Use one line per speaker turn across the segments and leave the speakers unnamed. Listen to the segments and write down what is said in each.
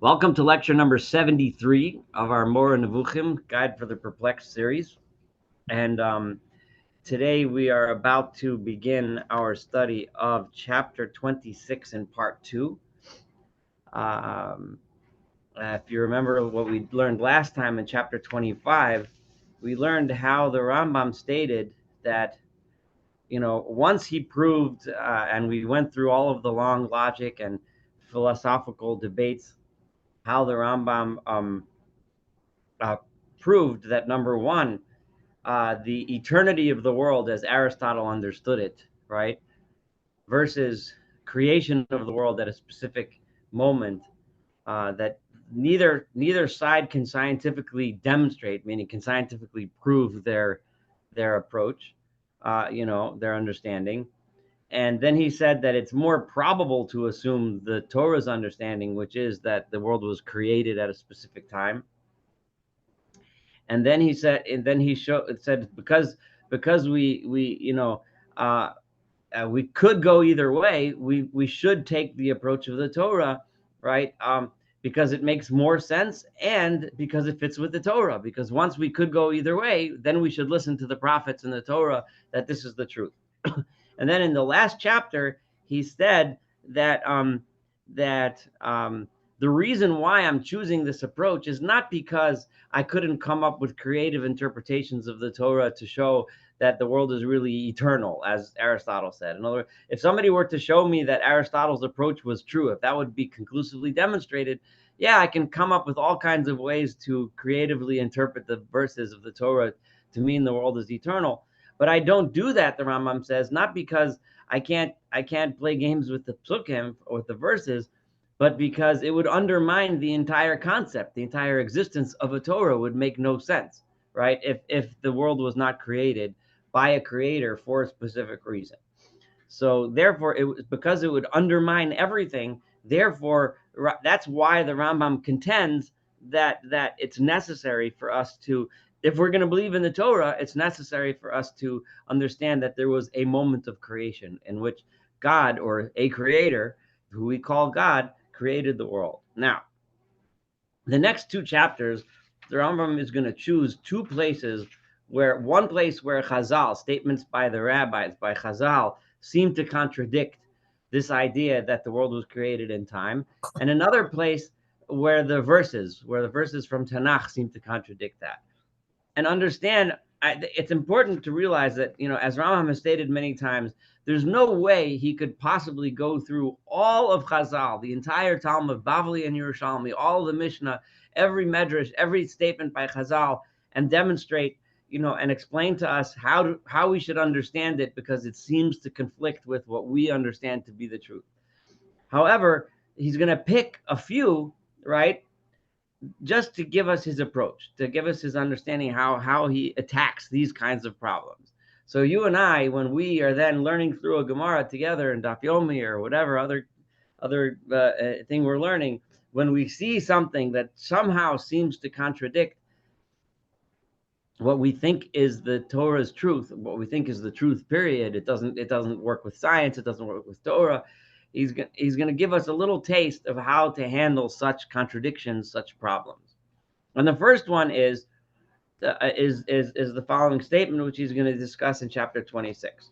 Welcome to lecture number 73 of our Mora Nevuchim Guide for the Perplexed series. And today we are about to begin our study of chapter 26 in part 2. If you remember what we learned last time in chapter 25, we learned how the Rambam stated that, once he proved, and we went through all of the long logic and philosophical debates, how the Rambam uh, proved that, number one, the eternity of the world as Aristotle understood it, right, versus creation of the world at a specific moment, that neither side can scientifically demonstrate, meaning can scientifically prove their approach, their understanding. And then he said that it's more probable to assume the Torah's understanding, which is that the world was created at a specific time. And then he said, because we could go either way. We should take the approach of the Torah, right? Because it makes more sense, and because it fits with the Torah. Because once we could go either way, then we should listen to the prophets and the Torah that this is the truth. And then in the last chapter, he said that the reason why I'm choosing this approach is not because I couldn't come up with creative interpretations of the Torah to show that the world is really eternal, as Aristotle said. In other words, if somebody were to show me that Aristotle's approach was true, if that would be conclusively demonstrated, yeah, I can come up with all kinds of ways to creatively interpret the verses of the Torah to mean the world is eternal. But I don't do that, the Rambam says, not because I can't play games with the psukim or with the verses, but because it would undermine the entire concept, the entire existence of a Torah would make no sense, right? If the world was not created by a creator for a specific reason. So therefore, because it would undermine everything. Therefore, that's why the Rambam contends that it's necessary for us to, if we're going to believe in the Torah, it's necessary for us to understand that there was a moment of creation in which God, or a creator, who we call God, created the world. Now, the next two chapters, the Rambam is going to choose two places one place where Chazal, statements by the rabbis, by Chazal, seem to contradict this idea that the world was created in time, and another place where the verses from Tanakh seem to contradict that. And understand, it's important to realize that, as Rambam has stated many times, there's no way he could possibly go through all of Chazal, the entire Talmud, Bavli and Yerushalmi, all of the Mishnah, every Medrash, every statement by Chazal, and demonstrate, and explain to us how we should understand it, because it seems to conflict with what we understand to be the truth. However, he's going to pick a few, right, just to give us his approach, to give us his understanding how he attacks these kinds of problems. So you and I, when we are then learning through a Gemara together in Daf Yomi or whatever other thing we're learning, when we see something that somehow seems to contradict what we think is the Torah's truth, what we think is the truth, period, it doesn't work with science, it doesn't work with Torah. He's going to give us a little taste of how to handle such contradictions, such problems. And the first one is the following statement, which he's going to discuss in chapter 26.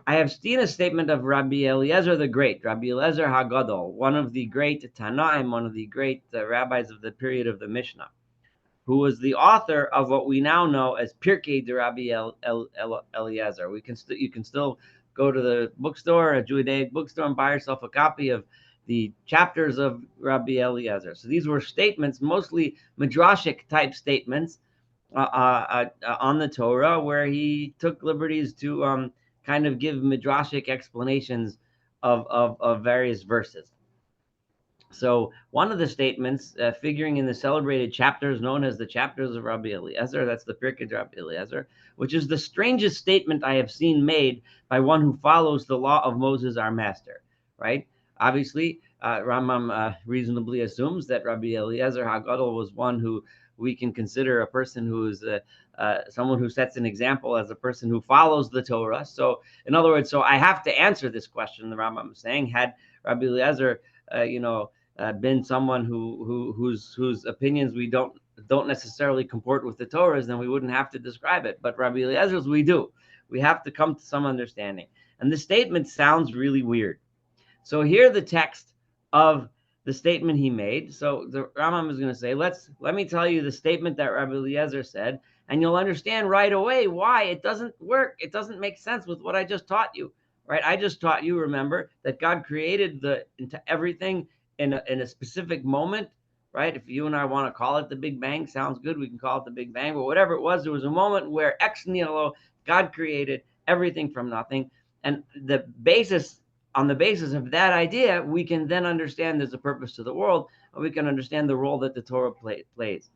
I have seen a statement of Rabbi Eliezer the Great, Rabbi Eliezer HaGadol, one of the great Tanaim, one of the great rabbis of the period of the Mishnah, who was the author of what we now know as Pirkei de Rabbi Eliezer. You can still go to the bookstore, a Judaic bookstore, and buy yourself a copy of the chapters of Rabbi Eliezer. So these were statements, mostly midrashic type statements on the Torah, where he took liberties to kind of give midrashic explanations of various verses. So one of the statements figuring in the celebrated chapters known as the chapters of Rabbi Eliezer, that's the Pirkei de Rabbi Eliezer, which is the strangest statement I have seen made by one who follows the law of Moses, our master, right? Obviously, Rambam reasonably assumes that Rabbi Eliezer HaGadol was one who we can consider a person who is someone who sets an example as a person who follows the Torah. So in other words, so I have to answer this question, the Rambam is saying, had Rabbi Eliezer, been someone whose opinions we don't necessarily comport with the Torah's, then we wouldn't have to describe it. But Rabbi Eliezer's, we do. We have to come to some understanding. And the statement sounds really weird. So here the text of the statement he made. So the Rambam is going to say, let me tell you the statement that Rabbi Eliezer said, and you'll understand right away why it doesn't work. It doesn't make sense with what I just taught you, right? I just taught you, remember, that God created into everything in a specific moment, right? If you and I want to call it the Big Bang, sounds good. We can call it the Big Bang, but whatever it was, there was a moment where ex nihilo, God created everything from nothing, and on the basis of that idea, we can then understand there's a purpose to the world, and we can understand the role that the Torah plays.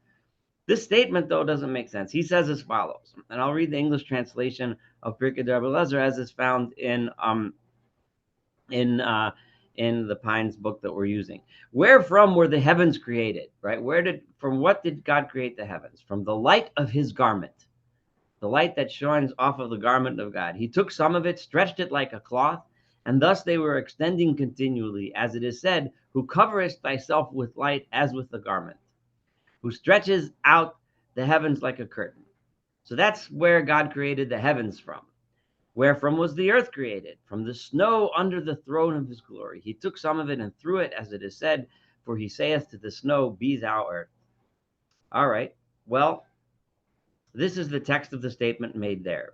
This statement, though, doesn't make sense. He says as follows, and I'll read the English translation of Perplexed Rabbi Eliezer as is found in the Pines book that we're using. Wherefrom were the heavens created? Right? From what did God create the heavens? From the light of his garment, the light that shines off of the garment of God. He took some of it, stretched it like a cloth, and thus they were extending continually, as it is said, who coverest thyself with light as with a garment, who stretches out the heavens like a curtain. So that's where God created the heavens from. Wherefrom was the earth created? From the snow under the throne of his glory. He took some of it and threw it, as it is said, for he saith to the snow, be thou earth. All right, well, this is the text of the statement made there.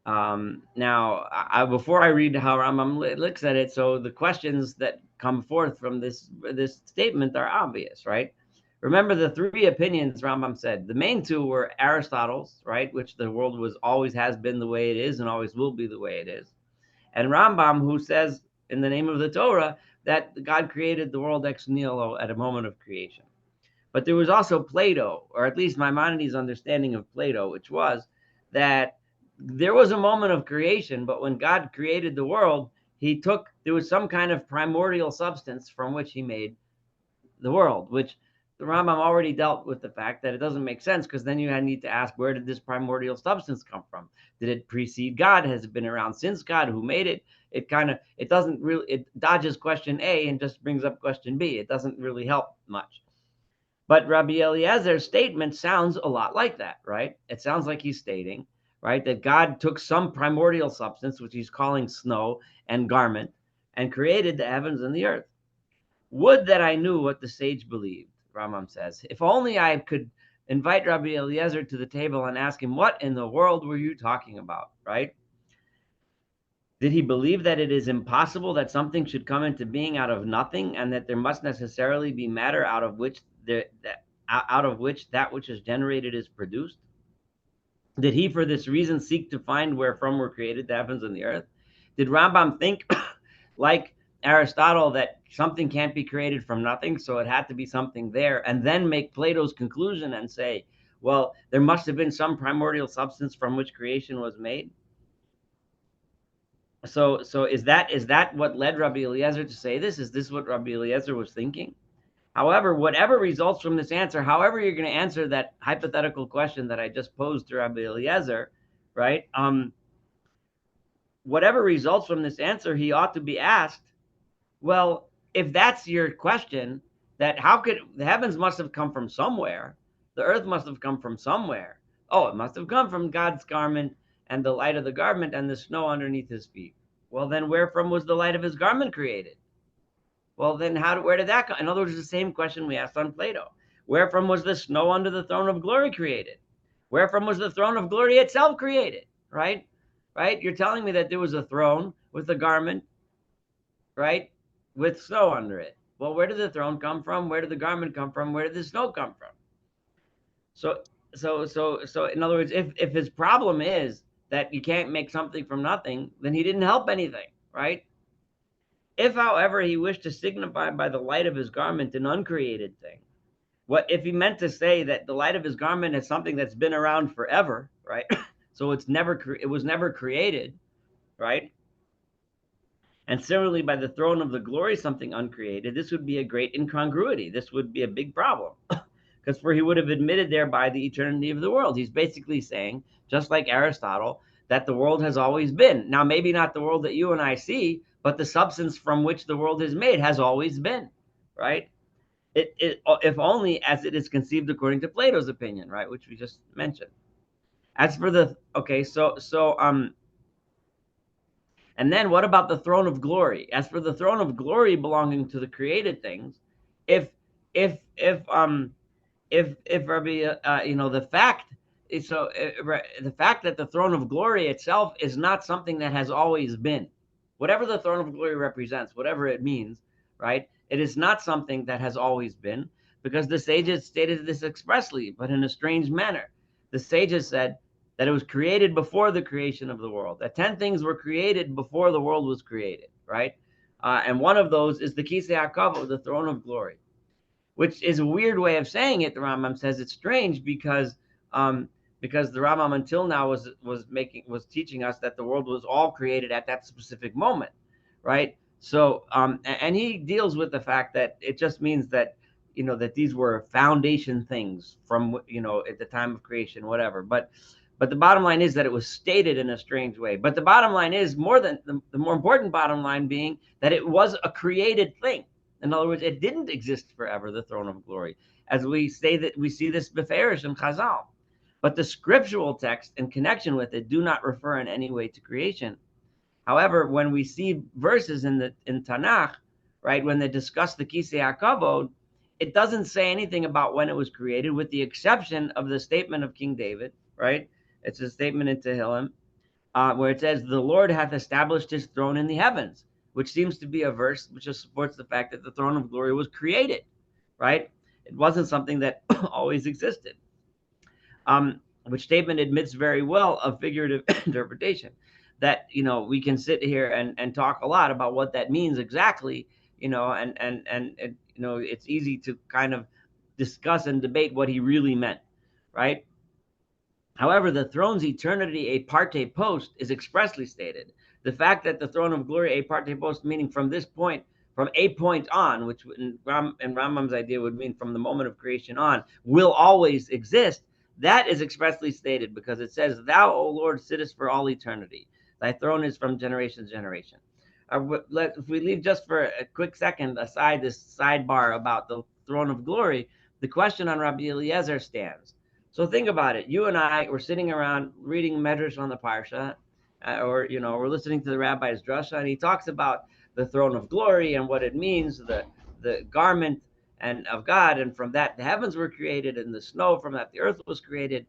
Now, before I read how Rambam looks at it, so the questions that come forth from this statement are obvious, right? Remember the three opinions Rambam said. The main two were Aristotle's, right, which the world always has been the way it is and always will be the way it is, and Rambam, who says in the name of the Torah that God created the world ex nihilo at a moment of creation. But there was also Plato, or at least Maimonides' understanding of Plato, which was that there was a moment of creation, but when God created the world, there was some kind of primordial substance from which he made the world, which the Rambam already dealt with the fact that it doesn't make sense, because then you need to ask, where did this primordial substance come from? Did it precede God? Has it been around since God? Who made it? It dodges question A and just brings up question B. It doesn't really help much. But Rabbi Eliezer's statement sounds a lot like that, right? It sounds like he's stating, right, that God took some primordial substance, which he's calling snow and garment, and created the heavens and the earth. Would that I knew what the sage believed, Rambam says. If only I could invite Rabbi Eliezer to the table and ask him, what in the world were you talking about, right? Did he believe that it is impossible that something should come into being out of nothing, and that there must necessarily be matter out of which that which is generated is produced? Did he for this reason seek to find wherefrom were created the heavens and the earth? Did Rambam think like Aristotle that something can't be created from nothing, so it had to be something there, and then make Plato's conclusion and say, well, there must have been some primordial substance from which creation was made? So is that what led Rabbi Eliezer to say this? Is this what Rabbi Eliezer was thinking? However, whatever results from this answer, however you're going to answer that hypothetical question that I just posed to Rabbi Eliezer, right? Whatever results from this answer, he ought to be asked, well, if that's your question, that how could the heavens must have come from somewhere, the earth must have come from somewhere. Oh, it must have come from God's garment and the light of the garment and the snow underneath his feet. Well, then wherefrom was the light of his garment created? Well, then where did that come? In other words, the same question we asked on Plato. Wherefrom was the snow under the throne of glory created? Wherefrom was the throne of glory itself created? Right? Right? You're telling me that there was a throne with a garment, right, with snow under it. Well, where did the throne come from? Where did the garment come from? Where did the snow come from? So in other words, if his problem is that you can't make something from nothing, then he didn't help anything, right? If, however, he wished to signify by the light of his garment an uncreated thing, what if he meant to say that the light of his garment is something that's been around forever, right? So it was never created, right? And similarly, by the throne of the glory, something uncreated, this would be a great incongruity. This would be a big problem. Because for he would have admitted thereby the eternity of the world. He's basically saying, just like Aristotle, that the world has always been. Now, maybe not the world that you and I see, but the substance from which the world is made has always been. right? If only as it is conceived according to Plato's opinion, right, which we just mentioned. As for the and then what about the throne of glory? As for the throne of glory belonging to the created things, if if Rabbi, the fact is the fact that the throne of glory itself is not something that has always been, whatever the throne of glory represents, whatever it means, right? It is not something that has always been, because the sages stated this expressly, but in a strange manner. The sages said that it was created before the creation of the world, that 10 things were created before the world was created, right? And one of those is the Kisei HaKavod, the throne of glory, which is a weird way of saying it. The Rambam says it's strange because the Rambam until now was teaching us that the world was all created at that specific moment, right? So and he deals with the fact that it just means that that these were foundation things from at the time of creation, whatever. But the bottom line is that it was stated in a strange way. But the bottom line is the more important bottom line being that it was a created thing. In other words, it didn't exist forever, the throne of glory, as we say that we see this beferish in Chazal. But the scriptural text in connection with it do not refer in any way to creation. However, when we see verses in Tanakh, right, when they discuss the Kisei HaKavod, it doesn't say anything about when it was created, with the exception of the statement of King David, right? It's a statement in Tehillim, where it says, "The Lord hath established his throne in the heavens," which seems to be a verse which just supports the fact that the throne of glory was created, right? It wasn't something that always existed. Which statement admits very well a figurative interpretation, that we can sit here and talk a lot about what that means exactly, and it's easy to kind of discuss and debate what he really meant, right? However, the throne's eternity a parte post is expressly stated. The fact that the throne of glory a parte post, meaning from this point, from a point on, which in Rambam's idea would mean from the moment of creation on, will always exist. That is expressly stated because it says, "Thou, O Lord, sittest for all eternity. Thy throne is from generation to generation." If we leave just for a quick second aside this sidebar about the throne of glory, the question on Rabbi Eliezer stands. So think about it. You and I were sitting around reading Medrash on the Parsha, or we're listening to the rabbi's drasha, and he talks about the throne of glory and what it means, the garment and of God, and from that the heavens were created, and the snow from that the earth was created.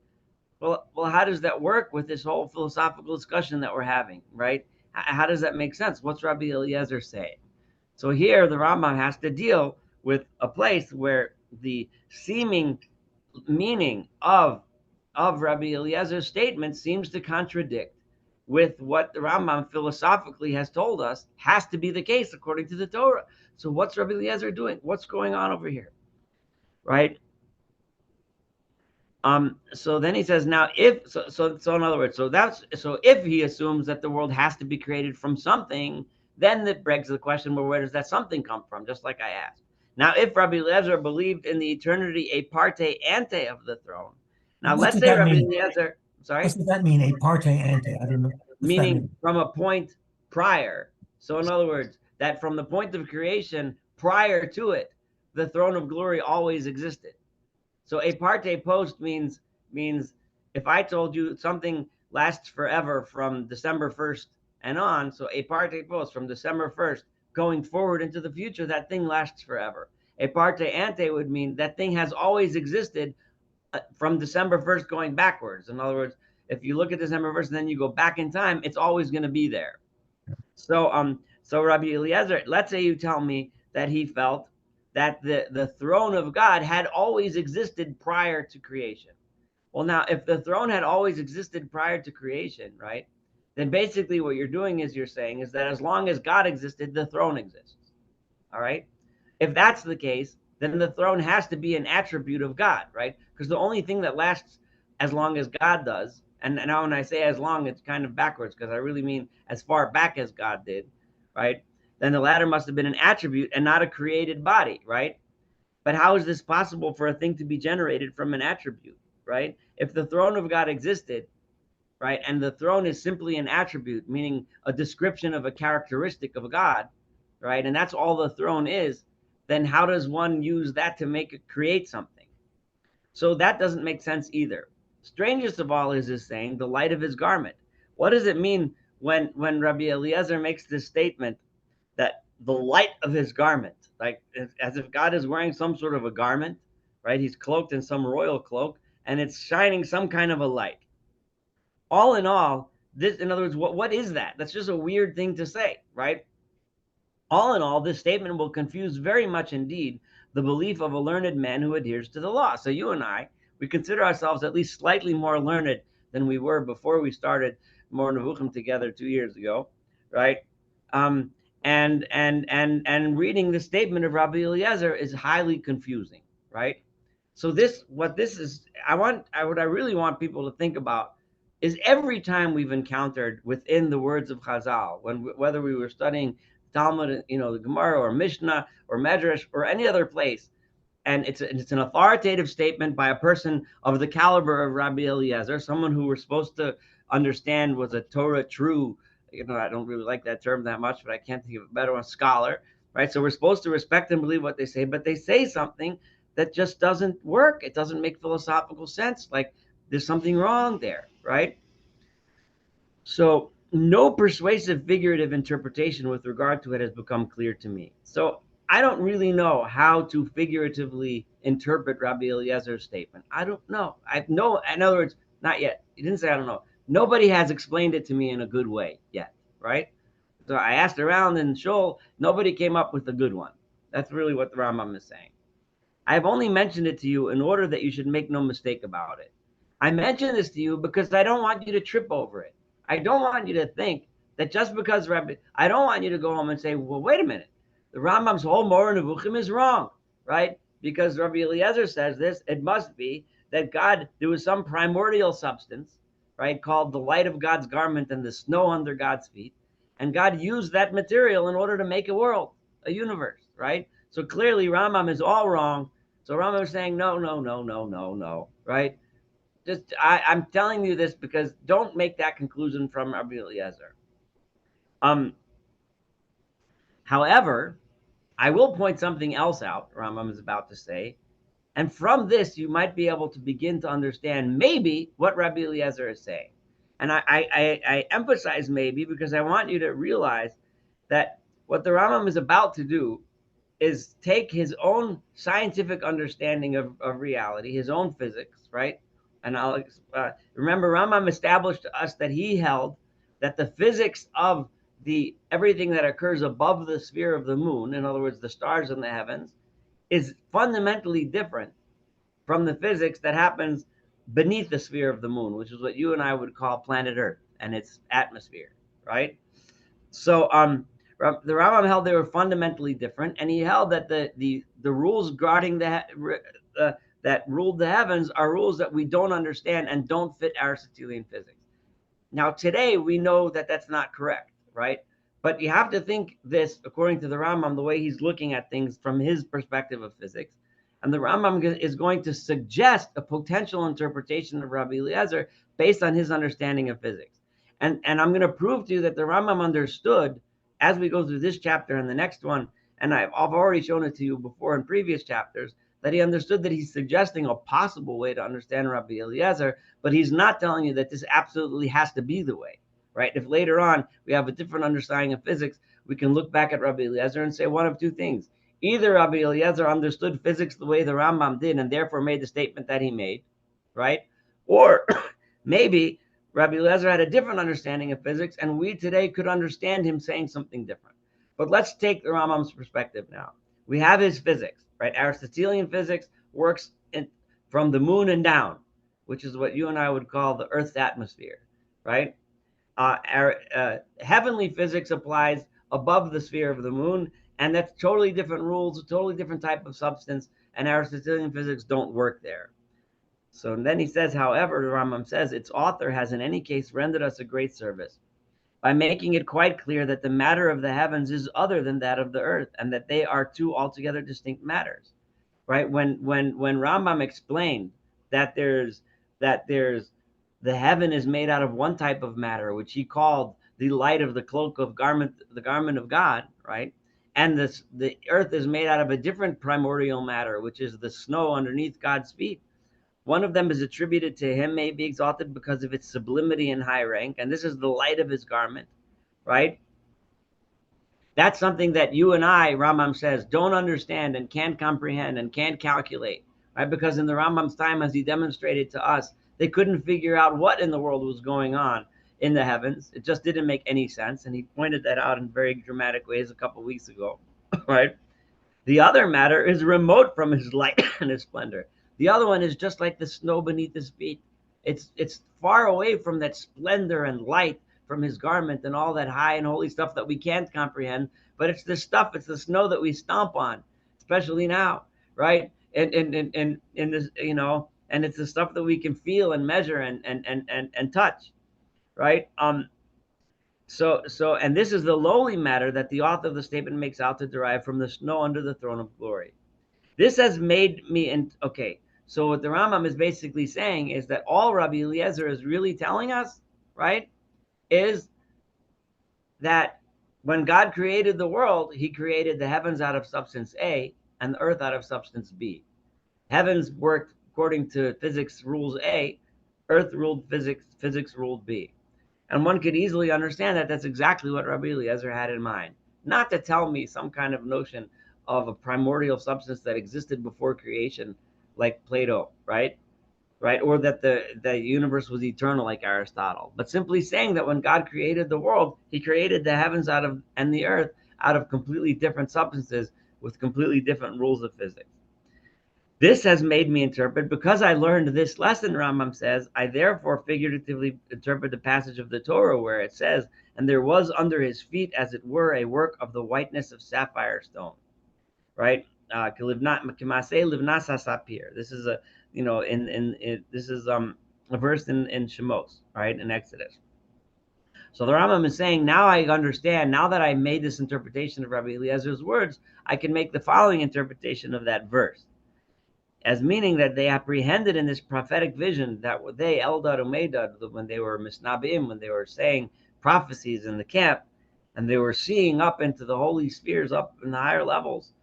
Well, how does that work with this whole philosophical discussion that we're having, right? How does that make sense? What's Rabbi Eliezer saying? So here the Rambam has to deal with a place where the seeming meaning of Rabbi Eliezer's statement seems to contradict with what the Rambam philosophically has told us has to be the case according to the Torah. So what's Rabbi Eliezer doing? What's going on over here, right? So then he says, now if so in other words, so if he assumes that the world has to be created from something, then that begs the question, well, where does that something come from? Just like I asked. Now, if Rabbi Eliezer believed in the eternity a parte ante of the throne, now let's say Rabbi Eliezer, sorry,
what does that mean? A parte ante? I don't know.
Meaning from a point prior. So in other words, that from the point of creation prior to it, the throne of glory always existed. So a parte post means if I told you something lasts forever from December 1st and on, so a parte post from December 1st going forward into the future, that thing lasts forever. A parte ante would mean that thing has always existed from December 1st going backwards. In other words, if you look at December 1st and then you go back in time, it's always going to be there. So Rabbi Eliezer, let's say you tell me that he felt that the throne of God had always existed prior to creation. Well, now, if the throne had always existed prior to creation, right, then basically what you're doing is you're saying is that as long as God existed, the throne exists. All right? If that's the case, then the throne has to be an attribute of God, right? Because the only thing that lasts as long as God does, and now when I say as long, it's kind of backwards because I really mean as far back as God did, right? Then the latter must have been an attribute and not a created body, right? But how is this possible for a thing to be generated from an attribute, right? If the throne of God existed, right, and the throne is simply an attribute, meaning a description of a characteristic of God, right, and that's all the throne is, then how does one use that to create something? So that doesn't make sense either. Strangest of all is saying the light of his garment. What does it mean when Rabbi Eliezer makes this statement that the light of his garment, like as if God is wearing some sort of a garment, right? He's cloaked in some royal cloak, and it's shining some kind of a light. All in all, this, in other words, what is that? That's just a weird thing to say, right? All in all, this statement will confuse very much indeed the belief of a learned man who adheres to the law. So you and I, we consider ourselves at least slightly more learned than we were before we started More Nevuchim together 2 years ago, right? Um, and reading the statement of Rabbi Eliezer is highly confusing, right? So what this is, what I really want people to think about is every time we've encountered within the words of Chazal, whether we were studying Talmud, the Gemara or Mishnah or Medrash or any other place, and it's an authoritative statement by a person of the caliber of Rabbi Eliezer, someone who we're supposed to understand was a Torah true. I don't really like that term that much, but I can't think of a better one, scholar, right? So we're supposed to respect and believe what they say, but they say something that just doesn't work. It doesn't make philosophical sense. Like there's something wrong there, right? So no persuasive figurative interpretation with regard to it has become clear to me. So I don't really know how to figuratively interpret Rabbi Eliezer's statement. I don't know. In other words, not yet. He didn't say I don't know. Nobody has explained it to me in a good way yet, right? So I asked around in Shul, nobody came up with a good one. That's really what the Rambam is saying. I have only mentioned it to you in order that you should make no mistake about it. I mention this to you because I don't want you to trip over it. I don't want you to think that just because I don't want you to go home and say, well, wait a minute. The Rambam's whole Moreh Nevuchim is wrong, right? Because Rabbi Eliezer says this, it must be that there was some primordial substance, right, called the light of God's garment and the snow under God's feet. And God used that material in order to make a world, a universe, right? So clearly Rambam is all wrong. So Rambam is saying, no, right? I'm telling you this because don't make that conclusion from Rabbi Eliezer. However, I will point something else out, Rambam is about to say, and from this you might be able to begin to understand maybe what Rabbi Eliezer is saying. And I emphasize maybe because I want you to realize that what the Rambam is about to do is take his own scientific understanding of reality, his own physics, right? And I'll remember Rambam established to us that he held that the physics of everything that occurs above the sphere of the moon, in other words, the stars in the heavens, is fundamentally different from the physics that happens beneath the sphere of the moon, which is what you and I would call planet Earth and its atmosphere, right? So the Rambam held they were fundamentally different, and he held that the rules guarding that ruled the heavens are rules that we don't understand and don't fit Aristotelian physics. Now, today we know that that's not correct, right? But you have to think this, according to the Rambam, the way he's looking at things from his perspective of physics. And the Rambam is going to suggest a potential interpretation of Rabbi Eliezer based on his understanding of physics. And I'm going to prove to you that the Rambam understood, as we go through this chapter and the next one, and I've already shown it to you before in previous chapters, that he understood that he's suggesting a possible way to understand Rabbi Eliezer, but he's not telling you that this absolutely has to be the way, right? If later on we have a different understanding of physics, we can look back at Rabbi Eliezer and say one of two things. Either Rabbi Eliezer understood physics the way the Rambam did and therefore made the statement that he made, right? Or maybe Rabbi Eliezer had a different understanding of physics and we today could understand him saying something different. But let's take the Rambam's perspective now. We have his physics, right? Aristotelian physics works from the moon and down, which is what you and I would call the Earth's atmosphere, right? Heavenly physics applies above the sphere of the moon, and that's totally different rules, a totally different type of substance, and Aristotelian physics don't work there. So then he says, however, the Rambam says, its author has in any case rendered us a great service by making it quite clear that the matter of the heavens is other than that of the earth, and that they are two altogether distinct matters, right? When Rambam explained that there's the heaven is made out of one type of matter, which he called the light of the cloak of the garment of God, right? and the earth is made out of a different primordial matter, which is the snow underneath God's feet. One of them is attributed to him, may be exalted because of its sublimity and high rank, and this is the light of his garment, right? That's something that you and I, Rambam says, don't understand and can't comprehend and can't calculate, right? Because in the Rambam's time, as he demonstrated to us, they couldn't figure out what in the world was going on in the heavens. It just didn't make any sense, and he pointed that out in very dramatic ways a couple of weeks ago, right? The other matter is remote from his light and his splendor. The other one is just like the snow beneath his feet. It's far away from that splendor and light from his garment and all that high and holy stuff that we can't comprehend. But it's the stuff, it's the snow that we stomp on, especially now, right? And this, and it's the stuff that we can feel and measure and touch, right? And this is the lowly matter that the author of the statement makes out to derive from the snow under the throne of glory. This has made me, okay, so what the Rambam is basically saying is that all Rabbi Eliezer is really telling us, right, is that when God created the world, he created the heavens out of substance A and the earth out of substance B. Heavens worked according to physics rules A, earth ruled physics ruled B. And one could easily understand that that's exactly what Rabbi Eliezer had in mind. Not to tell me some kind of notion of a primordial substance that existed before creation, like Plato, right? Or that the universe was eternal, like Aristotle. But simply saying that when God created the world, he created the heavens and the earth out of completely different substances with completely different rules of physics. This has made me interpret, because I learned this lesson, Rambam says, I therefore figuratively interpret the passage of the Torah where it says, and there was under his feet, as it were, a work of the whiteness of sapphire stone, right? This is a, this is a verse in Shemos, right, in Exodus. So the Rambam is saying, now I understand, now that I made this interpretation of Rabbi Eliezer's words, I can make the following interpretation of that verse, as meaning that they apprehended in this prophetic vision that they, Eldad Umeidad, when they were misnabim, when they were saying prophecies in the camp, and they were seeing up into the holy spheres, up in the higher levels,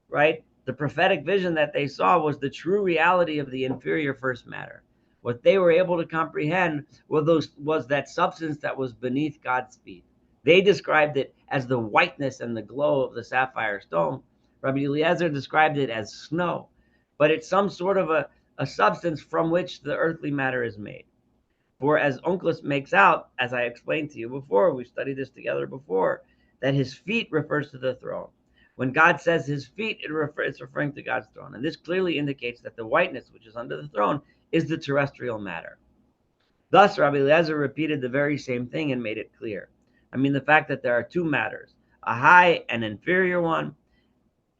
right? The prophetic vision that they saw was the true reality of the inferior first matter. What they were able to comprehend was that substance that was beneath God's feet. They described it as the whiteness and the glow of the sapphire stone. Rabbi Eliezer described it as snow. But it's some sort of a substance from which the earthly matter is made. For as Onkelos makes out, as I explained to you before, we studied this together before, that his feet refers to the throne. When God says his feet, it's referring to God's throne. And this clearly indicates that the whiteness, which is under the throne, is the terrestrial matter. Thus, Rabbi Eliezer repeated the very same thing and made it clear. I mean, the fact that there are two matters, a high and inferior one,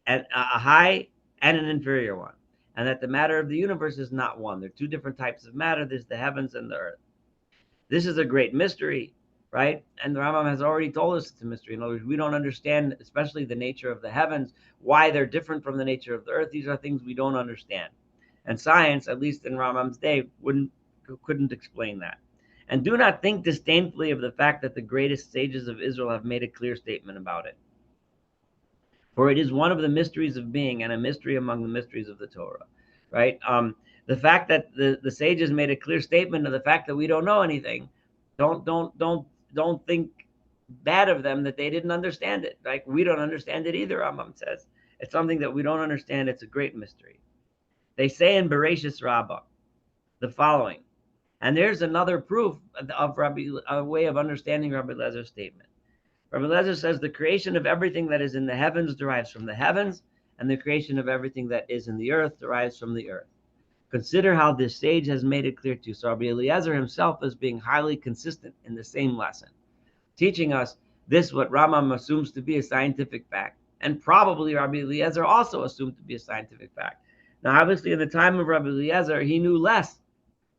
and a high and an inferior one. And that the matter of the universe is not one. There are two different types of matter. There's the heavens and the earth. This is a great mystery, right? And the Rambam has already told us it's a mystery. In other words, we don't understand, especially the nature of the heavens, why they're different from the nature of the earth. These are things we don't understand. And science, at least in Rambam's day, couldn't explain that. And do not think disdainfully of the fact that the greatest sages of Israel have made a clear statement about it. For it is one of the mysteries of being and a mystery among the mysteries of the Torah, right? The fact that the sages made a clear statement of the fact that we don't know anything, don't think bad of them that they didn't understand it. Like we don't understand it either, Rambam says. It's something that we don't understand. It's a great mystery. They say in Bereshis Rabbah the following, and there's another proof of a way of understanding Rabbi Eliezer statement. Rabbi Eliezer says the creation of everything that is in the heavens derives from the heavens, and the creation of everything that is in the earth derives from the earth. Consider how this sage has made it clear to you. So Rabbi Eliezer himself is being highly consistent in the same lesson, teaching us this, what Rambam assumes to be a scientific fact, and probably Rabbi Eliezer also assumed to be a scientific fact. Now, obviously, in the time of Rabbi Eliezer, he knew less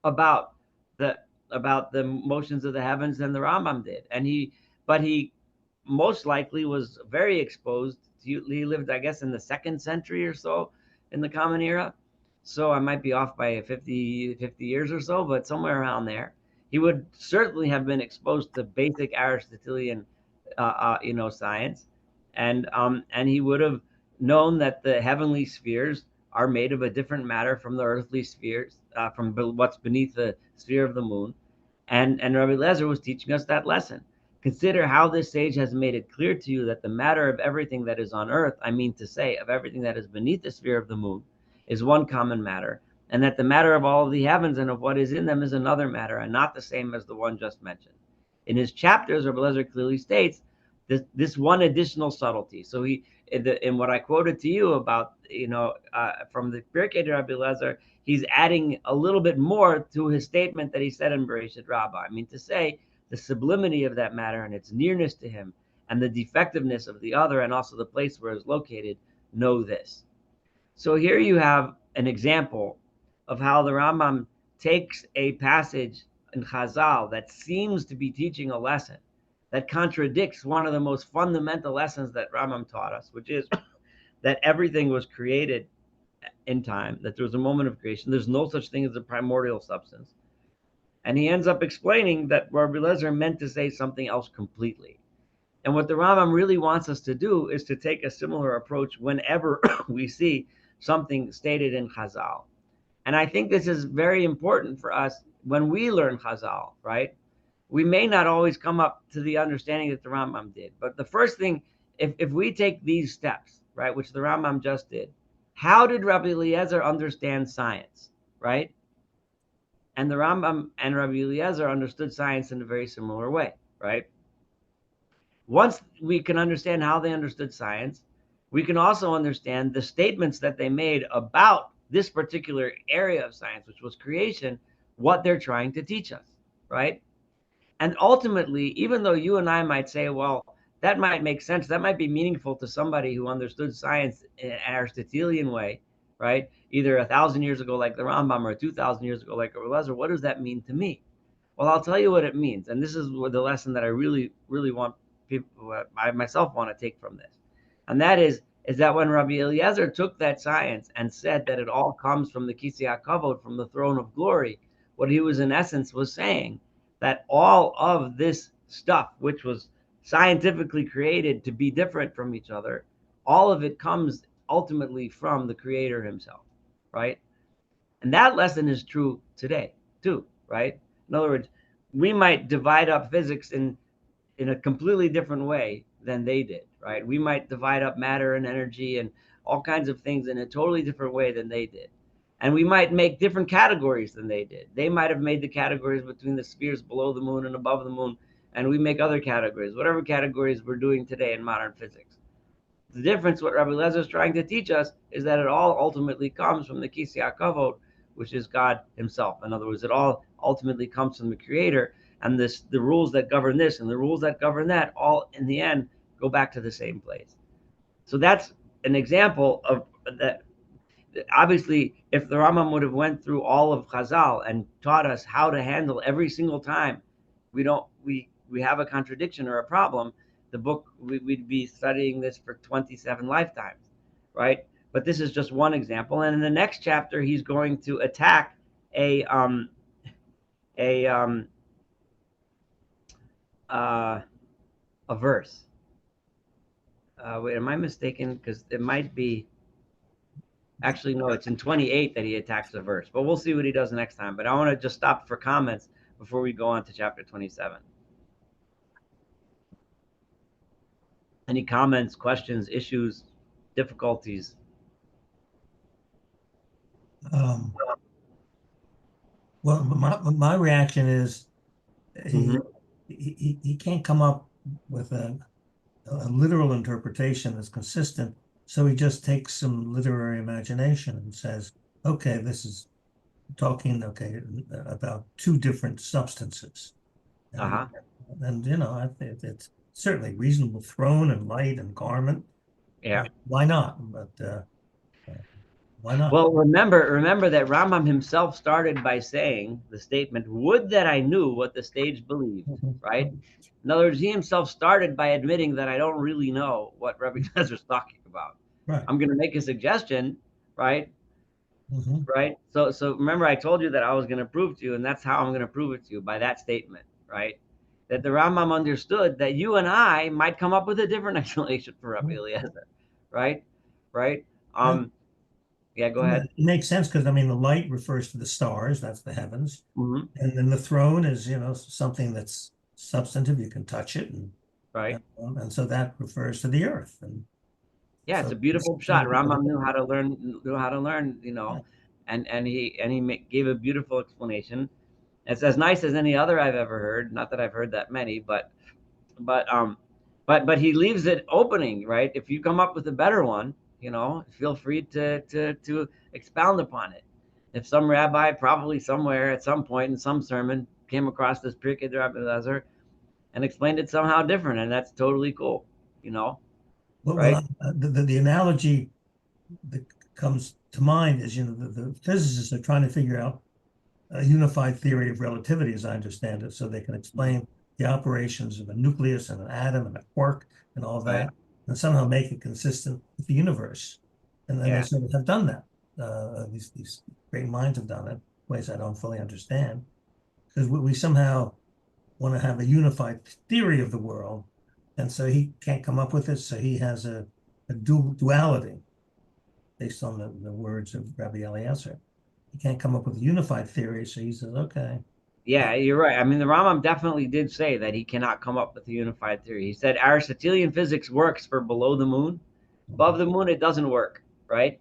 about the motions of the heavens than the Rambam did, but he most likely was very exposed. He lived, I guess, in the 2nd century or so in the Common Era. So I might be off by 50 years or so, but somewhere around there. He would certainly have been exposed to basic Aristotelian, science. and he would have known that the heavenly spheres are made of a different matter from the earthly spheres, from what's beneath the sphere of the moon. And Rabbi Eliezer was teaching us that lesson. Consider how this sage has made it clear to you that the matter of everything that is on earth, I mean to say, of everything that is beneath the sphere of the moon, is one common matter, and that the matter of all of the heavens and of what is in them is another matter, and not the same as the one just mentioned. In his chapters, Rabbi Eliezer clearly states this one additional subtlety. So he, in what I quoted to you about, from the Pirkei de Rabbi Eliezer, he's adding a little bit more to his statement that he said in Bereshit Rabbah. I mean to say, the sublimity of that matter and its nearness to him, and the defectiveness of the other, and also the place where it's located, know this. So here you have an example of how the Rambam takes a passage in Chazal that seems to be teaching a lesson that contradicts one of the most fundamental lessons that Rambam taught us, which is that everything was created in time, that there was a moment of creation. There's no such thing as a primordial substance. And he ends up explaining that Rabbi Eliezer meant to say something else completely. And what the Rambam really wants us to do is to take a similar approach whenever we see something stated in Chazal. And I think this is very important for us when we learn Chazal, right? We may not always come up to the understanding that the Rambam did. But the first thing, if we take these steps, right, which the Rambam just did, how did Rabbi Eliezer understand science, right? And the Rambam and Rabbi Eliezer understood science in a very similar way, right? Once we can understand how they understood science, we can also understand the statements that they made about this particular area of science, which was creation, what they're trying to teach us, right? And ultimately, even though you and I might say, well, that might make sense, that might be meaningful to somebody who understood science in an Aristotelian way, right? Either 1,000 years ago like the Rambam or 2,000 years ago like Eliezer. What does that mean to me? Well, I'll tell you what it means. And this is the lesson that I really, really want people, I myself want to take from this. And that is that when Rabbi Eliezer took that science and said that it all comes from the Kisei HaKavod, from the throne of glory, what he was in essence was saying that all of this stuff, which was scientifically created to be different from each other, all of it comes ultimately from the Creator himself, right? And that lesson is true today too, right? In other words, we might divide up physics in a completely different way than they did, right? We might divide up matter and energy and all kinds of things in a totally different way than they did. And we might make different categories than they did. They might have made the categories between the spheres below the moon and above the moon, and we make other categories, whatever categories we're doing today in modern physics. The difference, what Rabbi Eliezer is trying to teach us, is that it all ultimately comes from the Kisei HaKavod, which is God himself. In other words, it all ultimately comes from the Creator, and the rules that govern this and the rules that govern that all in the end go back to the same place. So that's an example of that. Obviously, if the Rambam would have went through all of Chazal and taught us how to handle every single time we have a contradiction or a problem, the book, we'd be studying this for 27 lifetimes, right? But this is just one example. And in the next chapter, he's going to attack a verse. Wait, am I mistaken? Because it might be, actually, no, it's in 28 that he attacks the verse. But we'll see what he does next time. But I want to just stop for comments before we go on to chapter 27. Any comments, questions, issues, difficulties?
Well, my reaction is he can't come up with a literal interpretation that's consistent, so he just takes some literary imagination and says, okay, this is talking about two different substances. And I think it's certainly reasonable, throne and light and garment.
Yeah.
Why not? But why not?
Well, remember that Rambam himself started by saying the statement, would that I knew what the sage believed, right? In other words, he himself started by admitting that I don't really know what Rabbi Eliezer is talking about.
Right.
I'm going to make a suggestion, right? Right. So remember, I told you that I was going to prove to you, and that's how I'm going to prove it to you, by that statement, right? that the Rambam understood that you and I might come up with a different explanation for Rabbi Eliezer, right? Right?
Yeah.
Yeah, go ahead.
It makes sense because I mean the light refers to the stars, that's the heavens,
Hmm.
and then the throne is something that's substantive, you can touch it,
Right.
and so that refers to the earth, and
Yeah, it's
so
a beautiful shot. Rambam knew how to learn,
yeah.
and he gave a beautiful explanation. It's as nice as any other I've ever heard. Not that I've heard that many, but but he leaves it opening, right? If you come up with a better one, feel free to expound upon it. If some rabbi probably somewhere at some point in some sermon came across this Pirkei Rabbi Eliezer and explained it somehow different, and that's totally cool, right?
The analogy that comes to mind is the physicists are trying to figure out a unified theory of relativity, as I understand it, so they can explain the operations of a nucleus and an atom and a quark and all that,
Right.
and somehow make it consistent with the universe. And then they
Yeah.
sort of have done that. These great minds have done it, ways I don't fully understand, because we somehow want to have a unified theory of the world, and so he can't come up with it. So he has a duality based on the words of Rabbi Eliezer. He can't come up with a unified theory, so he says, okay.
Yeah, you're right. I mean, the Rambam definitely did say that he cannot come up with a unified theory. He said Aristotelian physics works for below the moon. Above the moon, it doesn't work, right?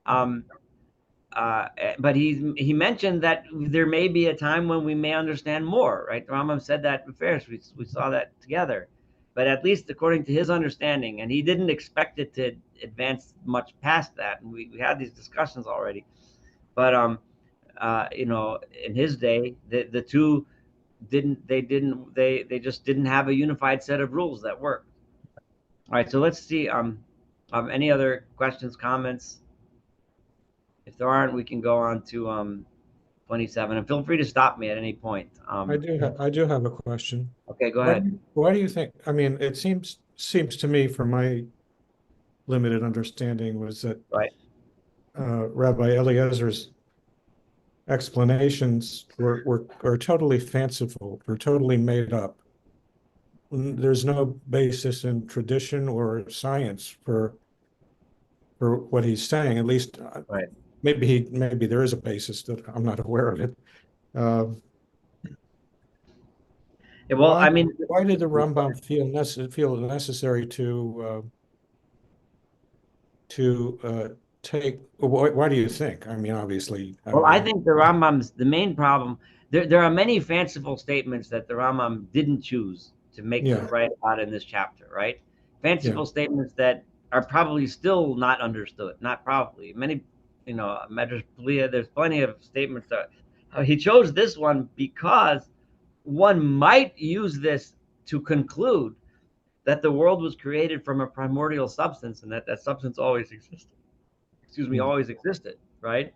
Um, but he mentioned that there may be a time when we may understand more, right? The Rambam said that in Ferris. We saw that together. But at least according to his understanding, and he didn't expect it to advance much past that. And we had these discussions already. But in his day, the two they just didn't have a unified set of rules that worked. All right, so let's see. Any other questions, comments? If there aren't, we can go on to 27, and feel free to stop me at any point.
I do have a question.
Okay, go
Why
ahead.
why do you think, I mean, it seems to me from my limited understanding was that
Right.
Rabbi Eliezer's explanations are totally fanciful, they're totally made up. There's no basis in tradition or science for what he's saying. At least
Right.
maybe there is a basis that I'm not aware of it.
Yeah, well,
Why
I mean,
why did the Rambam feel it necessary to take? Why do you think? I mean, obviously,
well, I think the Rambam's the main problem. There are many fanciful statements that the Rambam didn't choose to
yeah,
write about in this chapter, right?
yeah.
Fanciful statements that are probably still not understood. Not probably. Many, there's plenty of statements that he chose this one because one might use this to conclude that the world was created from a primordial substance and that substance always existed. Excuse me,
Mm.
always existed, right?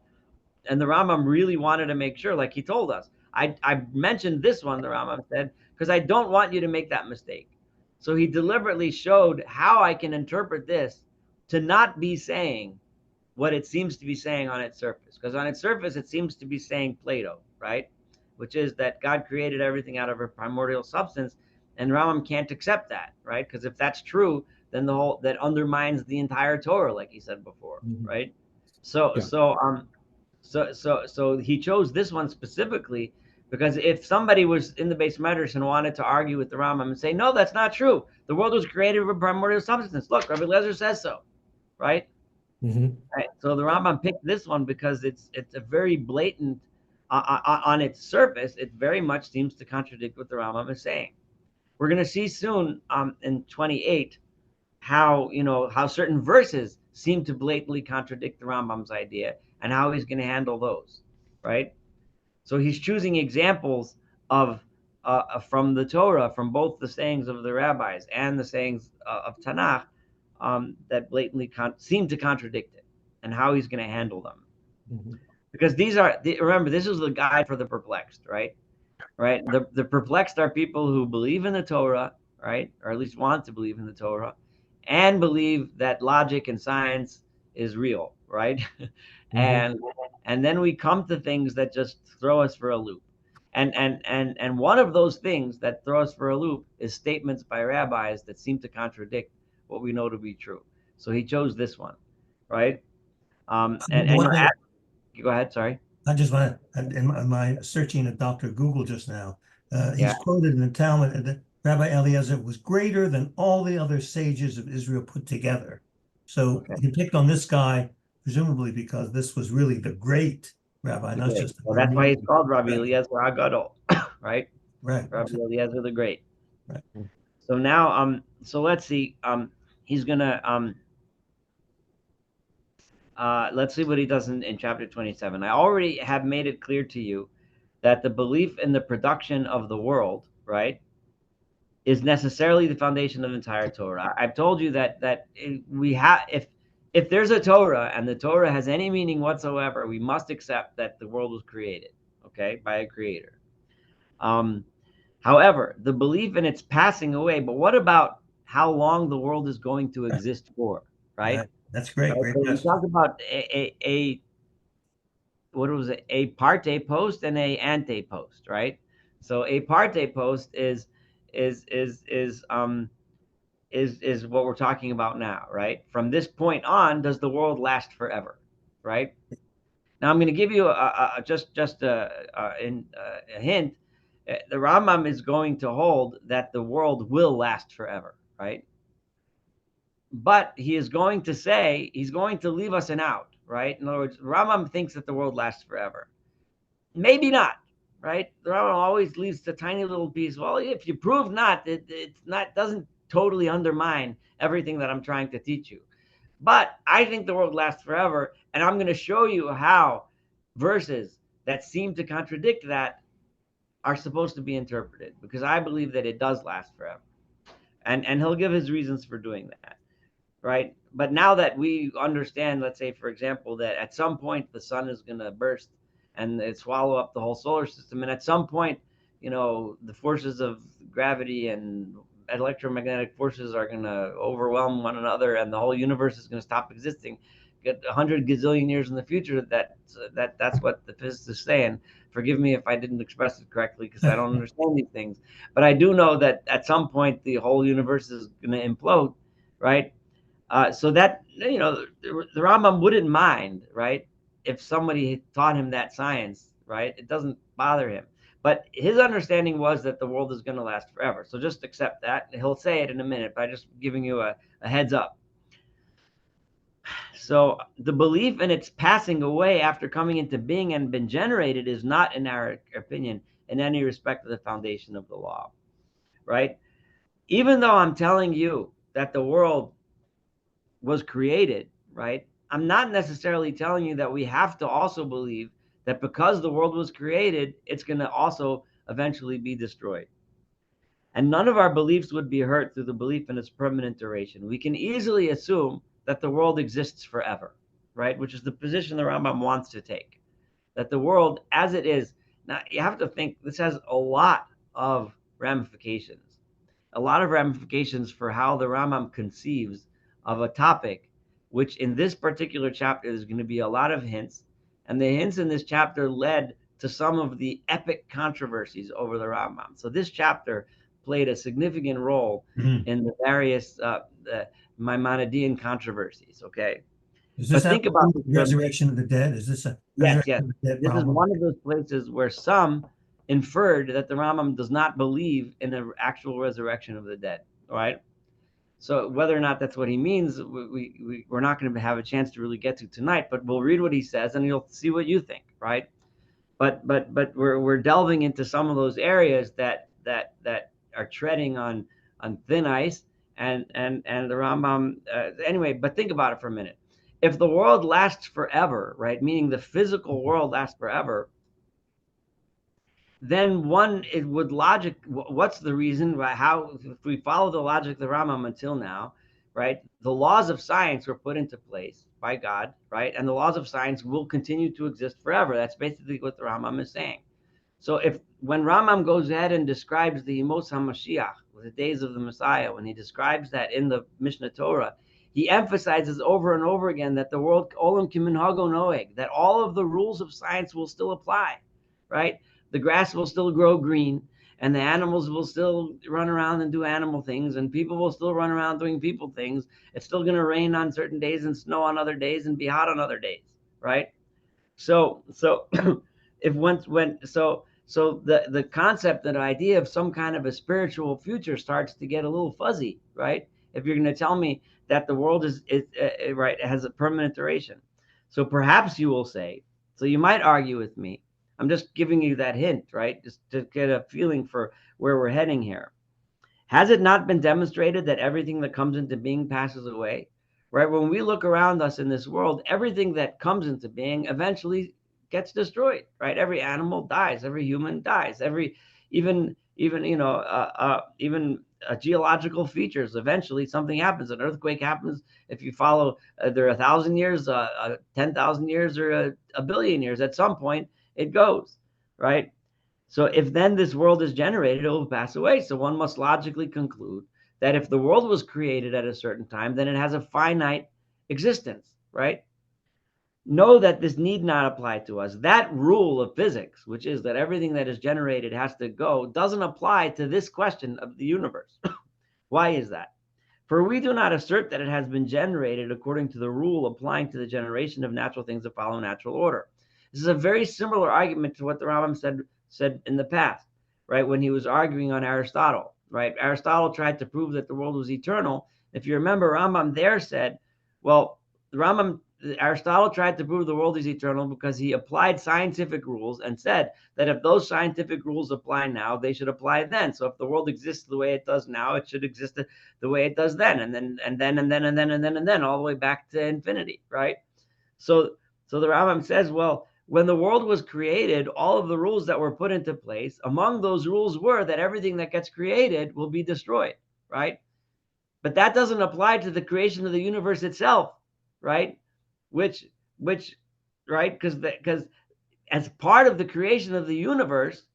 And the Rambam really wanted to make sure, like he told us. I mentioned this one, the Rambam said, because I don't want you to make that mistake. So he deliberately showed how I can interpret this to not be saying what it seems to be saying on its surface. Because on its surface, it seems to be saying Plato, right? Which is that God created everything out of a primordial substance. And Rambam can't accept that, right? Because if that's true, then that undermines the entire Torah, like he said before,
Mhm.
right? So
Yeah.
so he chose this one specifically because if somebody was in the base medrash and wanted to argue with the Rambam and say, no, that's not true. The world was created with primordial substance. Look, Rabbi Eliezer says so, right?
Mhm.
Right. So the Rambam picked this one because it's a very blatant on its surface. It very much seems to contradict what the Rambam is saying. We're going to see soon in 28 how certain verses seem to blatantly contradict the Rambam's idea and how he's going to handle those, right? So he's choosing examples of from the Torah, from both the sayings of the rabbis and the sayings of Tanakh that blatantly seem to contradict it, and how he's going to handle them.
Mhm.
Because remember, this is the guide for the perplexed, right? Right. The perplexed are people who believe in the Torah, right, or at least want to believe in the Torah, and believe that logic and science is real, right?
Mhm.
and then we come to things that just throw us for a loop. And one of those things that throw us for a loop is statements by rabbis that seem to contradict what we know to be true. So he chose this one, right? And
One thing
go ahead. Sorry.
I just want to, in my searching at Dr. Google just now, he's
Yeah.
quoted in the Talmud that Rabbi Eliezer was greater than all the other sages of Israel put together. So
Okay.
he picked on this guy, presumably because this was really the great rabbi, not just the
Well, that's why he's called Rabbi
Right.
Eliezer Agadol, right?
Right.
Rabbi Eliezer the Great.
Right.
So now, so let's see. He's gonna let's see what he does in chapter 27. I already have made it clear to you that the belief in the production of the world, right, is necessarily the foundation of the entire Torah. I've told you that we have, if there's a Torah and the Torah has any meaning whatsoever, we must accept that the world was created, okay, by a creator. However, the belief in its passing away, but what about how long the world is going to exist for, right?
That's great.
Right?
Great
So we
question.
talk about what was it? A parte post and a ante post, right? So a parte post is what we're talking about now, right? From this point on, does the world last forever, right? Now I'm going to give you just a hint. The Rambam is going to hold that the world will last forever, right? But he is going to say, he's going to leave us an out, right? In other words, Rambam thinks that the world lasts forever. Maybe not, right? The Rambam always leaves the tiny little piece. Well, if you prove not, it's not, doesn't totally undermine everything that I'm trying to teach you. But I think the world lasts forever, and I'm going to show you how verses that seem to contradict that are supposed to be interpreted, because I believe that it does last forever. And he'll give his reasons for doing that, right? But now that we understand, let's say, for example, that at some point the sun is going to burst and it swallow up the whole solar system, and at some point, the forces of gravity and electromagnetic forces are going to overwhelm one another, and the whole universe is going to stop existing. Get 100 gazillion years in the future. That's what the physicists say. And forgive me if I didn't express it correctly, because I don't understand these things. But I do know that at some point the whole universe is going to implode, right? So that the Rambam wouldn't mind, right, if somebody taught him that science, right? It doesn't bother him. But his understanding was that the world is going to last forever. So just accept that. He'll say it in a minute, but I'm just giving you a heads up. So the belief in its passing away after coming into being and been generated is not, in our opinion, in any respect, of the foundation of the law, right? Even though I'm telling you that the world was created, right? I'm not necessarily telling you that we have to also believe that because the world was created, it's going to also eventually be destroyed. And none of our beliefs would be hurt through the belief in its permanent duration. We can easily assume that the world exists forever, right? Which is the position the Rambam wants to take. That the world as it is, now you have to think this has a lot of ramifications. A lot of ramifications for how the Rambam conceives of a topic, which in this particular chapter is going to be a lot of hints. And the hints in this chapter led to some of the epic controversies over the Rambam. So this chapter played a significant role in the various Maimonidean controversies, okay?
But think about the resurrection of the dead. Is this a
yes? This is one of those places where some inferred that the Rambam does not believe in an actual resurrection of the dead, right? So whether or not that's what he means, we're not going to have a chance to really get to tonight, but we'll read what he says and you'll see what you think, right? But we're delving into some of those areas that are treading on thin ice, and the Rambam anyway. But think about it for a minute. If the world lasts forever, right, meaning the physical world lasts forever, then it would logic. What's the reason? Right? How, if we follow the logic of the Rambam until now, right? The laws of science were put into place by God, right? And the laws of science will continue to exist forever. That's basically what the Rambam is saying. So when Rambam goes ahead and describes the Yemos HaMashiach, the days of the Messiah, when he describes that in the Mishnah Torah, he emphasizes over and over again that the world, Olam Kiminhago Noeg, that all of the rules of science will still apply, right? the grass will still grow green, and the animals will still run around and do animal things, and people will still run around doing people things. It's still going to rain on certain days and snow on other days and be hot on other days, right? So if once when so the concept and idea of some kind of a spiritual future starts to get a little fuzzy, right? If you're going to tell me that the world is right, has a permanent duration. So perhaps you will say, so you might argue with me. I'm just giving you that hint, right? Just to get a feeling for where we're heading here. Has it not been demonstrated that everything that comes into being passes away? Right? When we look around us in this world, everything that comes into being eventually gets destroyed, right? Every animal dies, every human dies, even geological features. Eventually, something happens. An earthquake happens. If you follow, there are 1,000 years, 10,000 years, or a billion years. At some point, it goes, right? So if then this world is generated, it will pass away. So one must logically conclude that if the world was created at a certain time, then it has a finite existence, right? Know that this need not apply to us. That rule of physics, which is that everything that is generated has to go, doesn't apply to this question of the universe. Why is that? For we do not assert that it has been generated according to the rule applying to the generation of natural things that follow natural order. This is a very similar argument to what the Rambam said in the past, right? When he was arguing on Aristotle, right? Aristotle tried to prove that the world was eternal. If you remember, Rambam there said, well, Aristotle tried to prove the world is eternal because he applied scientific rules and said that if those scientific rules apply now, they should apply then. So if the world exists the way it does now, it should exist the way it does then, and then all the way back to infinity, right? So the Rambam says, well, when the world was created, all of the rules that were put into place, among those rules were that everything that gets created will be destroyed, right? But that doesn't apply to the creation of the universe itself, right? Which, right? Because as part of the creation of the universe,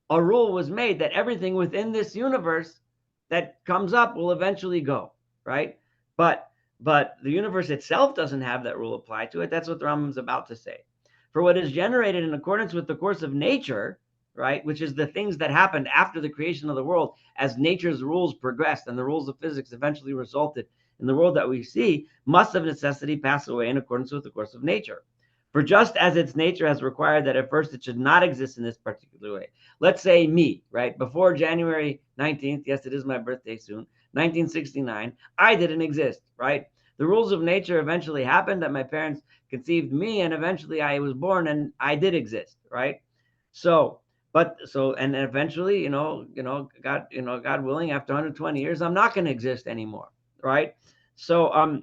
a rule was made that everything within this universe that comes up will eventually go, right? But the universe itself doesn't have that rule applied to it. That's what the Rambam's about to say. For what is generated in accordance with the course of nature, right, which is the things that happened after the creation of the world as nature's rules progressed and the rules of physics eventually resulted in the world that we see, must of necessity pass away in accordance with the course of nature. For just as its nature has required that at first it should not exist in this particular way. Let's say me, right, before January 19th, yes, it is my birthday soon, 1969, I didn't exist, right? The rules of nature eventually happened, that my parents conceived me, and eventually I was born and I did exist, right? And eventually, God willing, after 120 years, I'm not going to exist anymore, right? So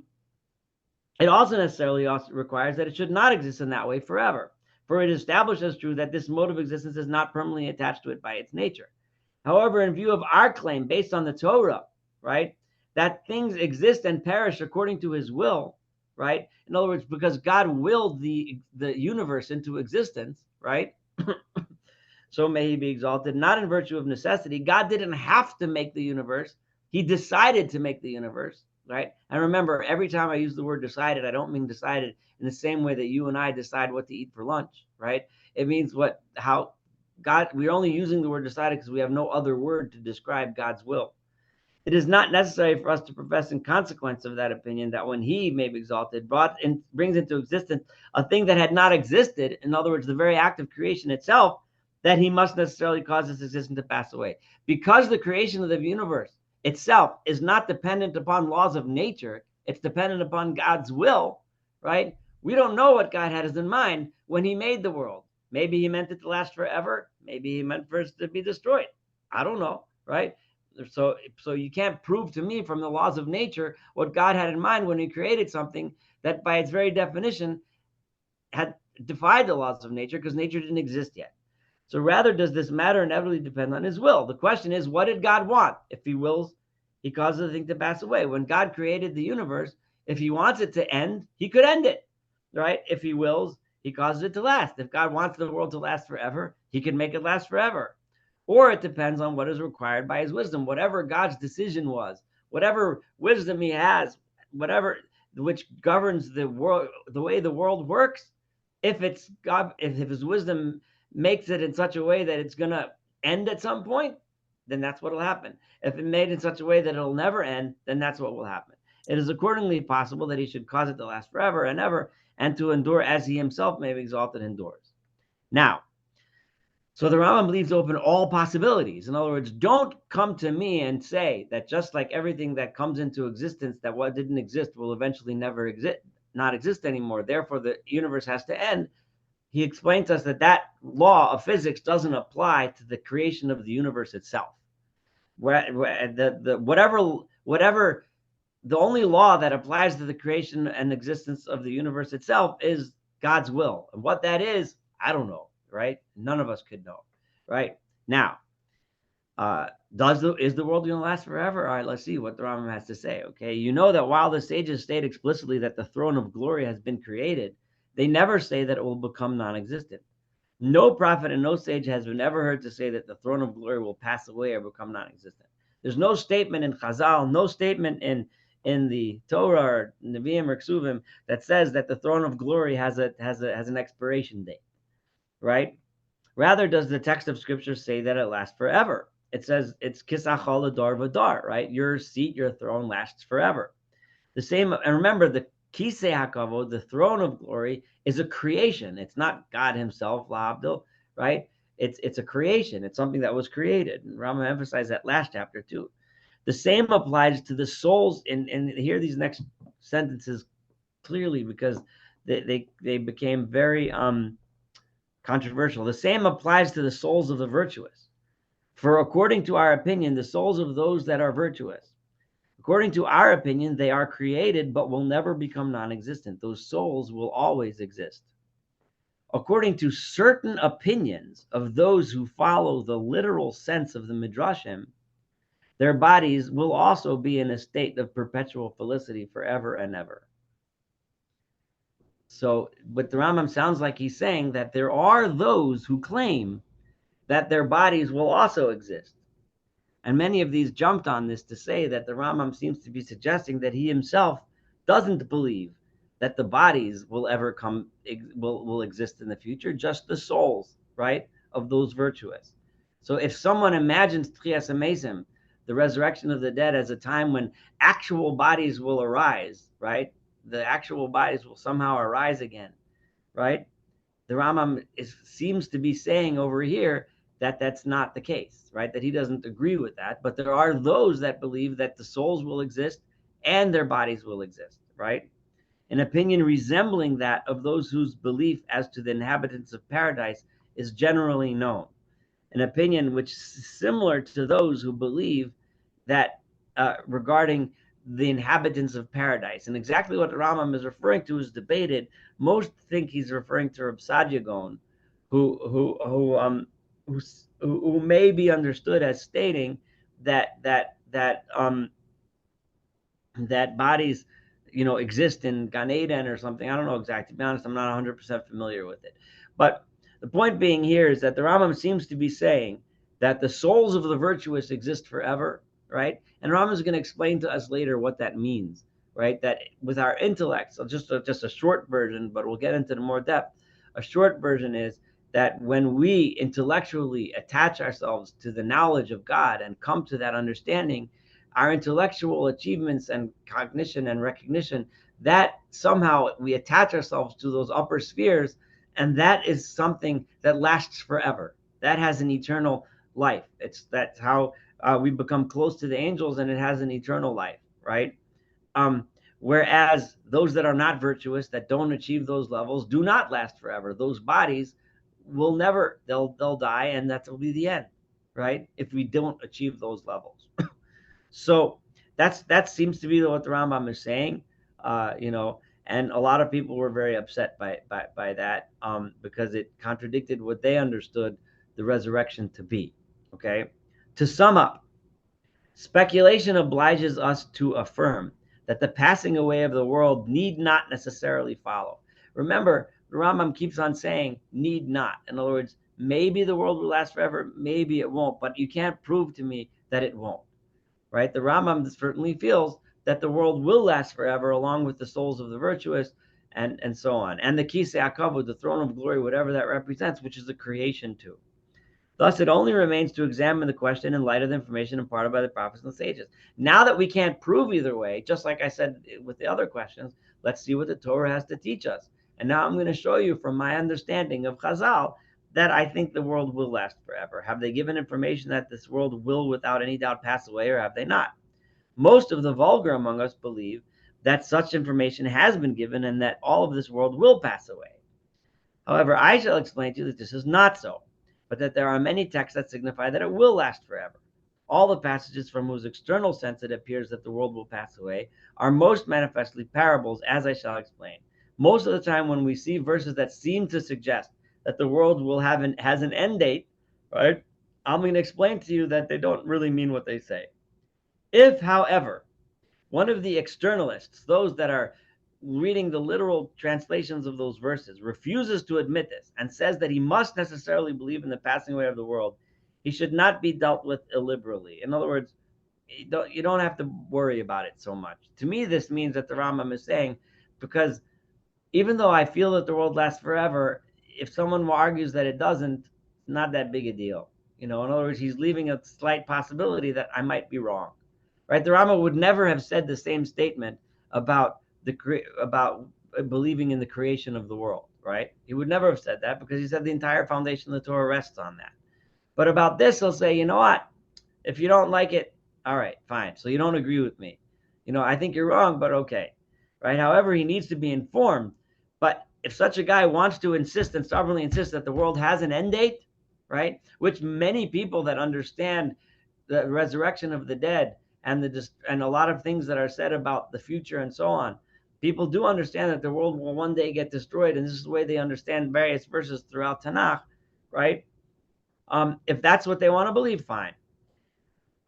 it also necessarily requires that it should not exist in that way forever. For it is established as true that this mode of existence is not permanently attached to it by its nature. However, in view of our claim based on the Torah, right, that things exist and perish according to his will, right? In other words, because God willed the universe into existence, right? So may he be exalted, not in virtue of necessity. God didn't have to make the universe. He decided to make the universe, right? And remember, every time I use the word decided, I don't mean decided in the same way that you and I decide what to eat for lunch, right? It means we're only using the word decided because we have no other word to describe God's will. It is not necessary for us to profess in consequence of that opinion that when he may be exalted, brings into existence a thing that had not existed, in other words, the very act of creation itself, that he must necessarily cause its existence to pass away. Because the creation of the universe itself is not dependent upon laws of nature, it's dependent upon God's will, right? We don't know what God had in mind when he made the world. Maybe he meant it to last forever. Maybe he meant for it to be destroyed. I don't know, right? So you can't prove to me from the laws of nature what God had in mind when he created something that by its very definition had defied the laws of nature, because nature didn't exist yet. So rather does this matter inevitably depend on his will. The question is, what did God want? If he wills, he causes the thing to pass away. When God created the universe, if he wants it to end, he could end it, right? If he wills, he causes it to last. If God wants the world to last forever, he can make it last forever. Or it depends on what is required by his wisdom. Whatever God's decision was, whatever wisdom he has, whatever which governs the world, the way the world works, if it's God, if his wisdom makes it in such a way that it's going to end at some point, then that's what will happen. If it made in such a way that it'll never end, then that's what will happen. It is accordingly possible that he should cause it to last forever and ever, and to endure as he himself may be exalted endures. Now, so the Rambam leaves open all possibilities. In other words, don't come to me and say that just like everything that comes into existence, that what didn't exist will eventually never exist, not exist anymore. Therefore, the universe has to end. He explains to us that that law of physics doesn't apply to the creation of the universe itself. Whatever the only law that applies to the creation and existence of the universe itself is God's will. And what that is, I don't know, right? None of us could know, right? Now, is the world going to last forever? All right, let's see what the Rambam has to say, okay? You know that while the sages state explicitly that the throne of glory has been created, they never say that it will become non-existent. No prophet and no sage has been ever heard to say that the throne of glory will pass away or become non-existent. There's no statement in Chazal, no statement in the Torah or Nevi'im or Ksuvim that says that the throne of glory has an expiration date, right? Rather, does the text of Scripture say that it lasts forever? It says it's kisachol adar v'dar, right? Your seat, your throne lasts forever. The same, and remember, the Kisei HaKavod, the throne of glory, is a creation. It's not God himself, La'abdil, right? It's a creation. It's something that was created. And Rambam emphasized that last chapter too. The same applies to the souls, and hear these next sentences clearly because they became very controversial. The same applies to the souls of the virtuous. For according to our opinion, the souls of those that are virtuous, according to our opinion, they are created but will never become non-existent. Those souls will always exist. According to certain opinions of those who follow the literal sense of the Midrashim, their bodies will also be in a state of perpetual felicity forever and ever. So what the Rambam sounds like he's saying that there are those who claim that their bodies will also exist. And many of these jumped on this to say that the Rambam seems to be suggesting that he himself doesn't believe that the bodies will ever will exist in the future, just the souls, right, of those virtuous. So if someone imagines Tchias HaMesim, the resurrection of the dead, as a time when actual bodies will arise, right, the actual bodies will somehow arise again, right? The Rambam seems to be saying over here that that's not the case, right? That he doesn't agree with that. But there are those that believe that the souls will exist and their bodies will exist, right? An opinion resembling that of those whose belief as to the inhabitants of paradise is generally known. An opinion which is similar to those who believe that regarding the inhabitants of paradise. And exactly what the Rambam is referring to is debated. Most think he's referring to Reb Sadia Gaon, who may be understood as stating that bodies, exist in Gan Eden or something. I don't know exactly. To be honest, I'm not 100% familiar with it. But the point being here is that the Rambam seems to be saying that the souls of the virtuous exist forever, right? And Rambam is going to explain to us later what that means, right? That with our intellect, so just a short version, but we'll get into the more depth. A short version is that when we intellectually attach ourselves to the knowledge of God and come to that understanding, our intellectual achievements and cognition and recognition, that somehow we attach ourselves to those upper spheres, and that is something that lasts forever. That has an eternal life. That's how we become close to the angels, and it has an eternal life, right? Whereas those that are not virtuous, that don't achieve those levels, do not last forever. Those bodies will never, they'll die, and that will be the end, right? If we don't achieve those levels. So that seems to be what the Rambam is saying, and a lot of people were very upset by that because it contradicted what they understood the resurrection to be. Okay, to sum up, speculation obliges us to affirm that the passing away of the world need not necessarily follow. Remember, the Rambam keeps on saying need not. In other words, maybe the world will last forever, maybe it won't, but you can't prove to me that it won't. Right? The Rambam certainly feels that the world will last forever along with the souls of the virtuous, and so on. And the Kisei HaKavod, the throne of glory, whatever that represents, which is the creation too. Thus, it only remains to examine the question in light of the information imparted by the prophets and the sages. Now that we can't prove either way, just like I said with the other questions, let's see what the Torah has to teach us. And now I'm going to show you from my understanding of Chazal that I think the world will last forever. Have they given information that this world will without any doubt pass away, or have they not? Most of the vulgar among us believe that such information has been given and that all of this world will pass away. However, I shall explain to you that this is not so, but that there are many texts that signify that it will last forever. All the passages from whose external sense it appears that the world will pass away are most manifestly parables, as I shall explain. Most of the time when we see verses that seem to suggest that the world will has an end date, right? I'm going to explain to you that they don't really mean what they say. If, however, one of the externalists, those that are reading the literal translations of those verses, refuses to admit this and says that he must necessarily believe in the passing away of the world, he should not be dealt with illiberally. In other words, you don't have to worry about it so much. To me, this means that the Rambam is saying, because even though I feel that the world lasts forever, if someone argues that it doesn't, it's not that big a deal. In other words, he's leaving a slight possibility that I might be wrong. Right? The Rambam would never have said the same statement about believing in the creation of the world, right? He would never have said that because he said the entire foundation of the Torah rests on that. But about this, he'll say, you know what? If you don't like it, all right, fine. So you don't agree with me. I think you're wrong, but okay, right? However, he needs to be informed. But if such a guy wants to insist and stubbornly insist that the world has an end date, right? Which many people that understand the resurrection of the dead and a lot of things that are said about the future and so on, people do understand that the world will one day get destroyed, and this is the way they understand various verses throughout Tanakh, right? If that's what they want to believe, fine.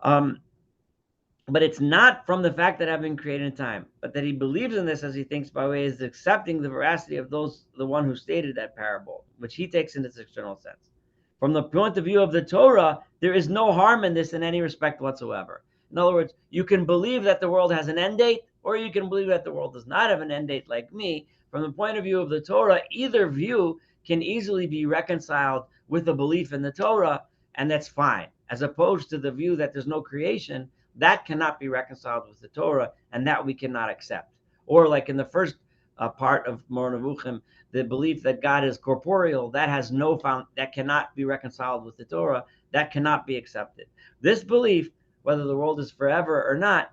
But it's not from the fact that I've been created in time, but that he believes in this as he thinks by way is accepting the veracity of the one who stated that parable, which he takes in its external sense. From the point of view of the Torah, there is no harm in this in any respect whatsoever. In other words, you can believe that the world has an end date, or you can believe that the world does not have an end date like me. From the point of view of the Torah, either view can easily be reconciled with a belief in the Torah, and that's fine. As opposed to the view that there's no creation, that cannot be reconciled with the Torah, and that we cannot accept. Or like in the first part of Mor Nevuchim, the belief that God is corporeal, that cannot be reconciled with the Torah, that cannot be accepted. This belief, whether the world is forever or not,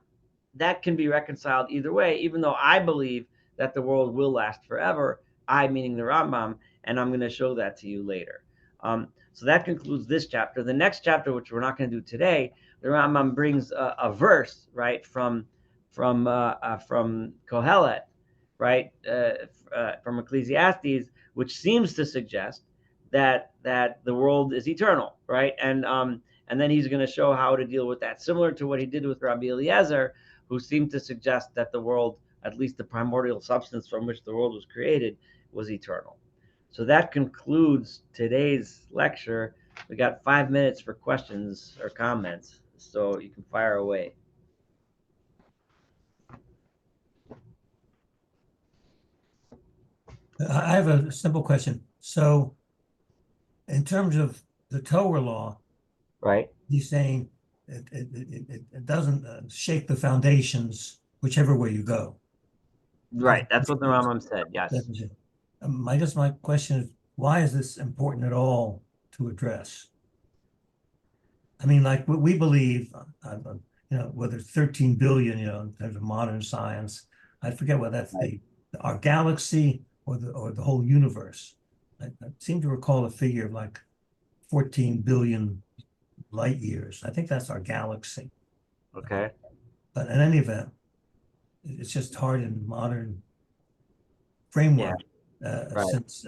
that can be reconciled either way, even though I believe that the world will last forever, I meaning the Rambam, and I'm going to show that to you later. So that concludes this chapter. The next chapter, which we're not going to do today, the Rambam brings a verse, right, from Kohelet, right, from Ecclesiastes, which seems to suggest that the world is eternal, right, and then he's going to show how to deal with that, similar to what he did with Rabbi Eliezer, who seemed to suggest that the world, at least the primordial substance from which the world was created, was eternal. So that concludes today's lecture. We got 5 minutes for questions or comments, so you can fire away.
I have a simple question. So in terms of the Torah law,
Right.
he's saying it doesn't shake the foundations whichever way you go.
Right. That's what the Rambam said. Yes.
My question is, why is this important at all to address? I mean, like we believe, whether it's 13 billion, in terms of modern science, I forget whether that's our galaxy or the whole universe. I seem to recall a figure of like 14 billion light years. I think that's our galaxy.
Okay.
But in any event, it's just hard in modern framework.
Right.
Since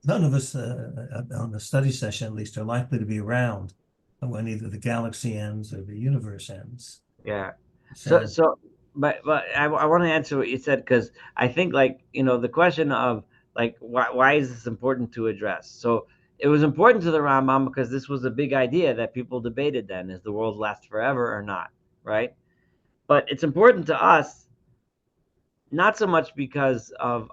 none of us on the study session, at least, are likely to be around when either the galaxy ends or the universe ends.
Yeah. But I want to answer what you said, because I think, the question of why is this important to address? So it was important to the Rambam because this was a big idea that people debated then: is the world last forever or not? Right. But it's important to us not so much because of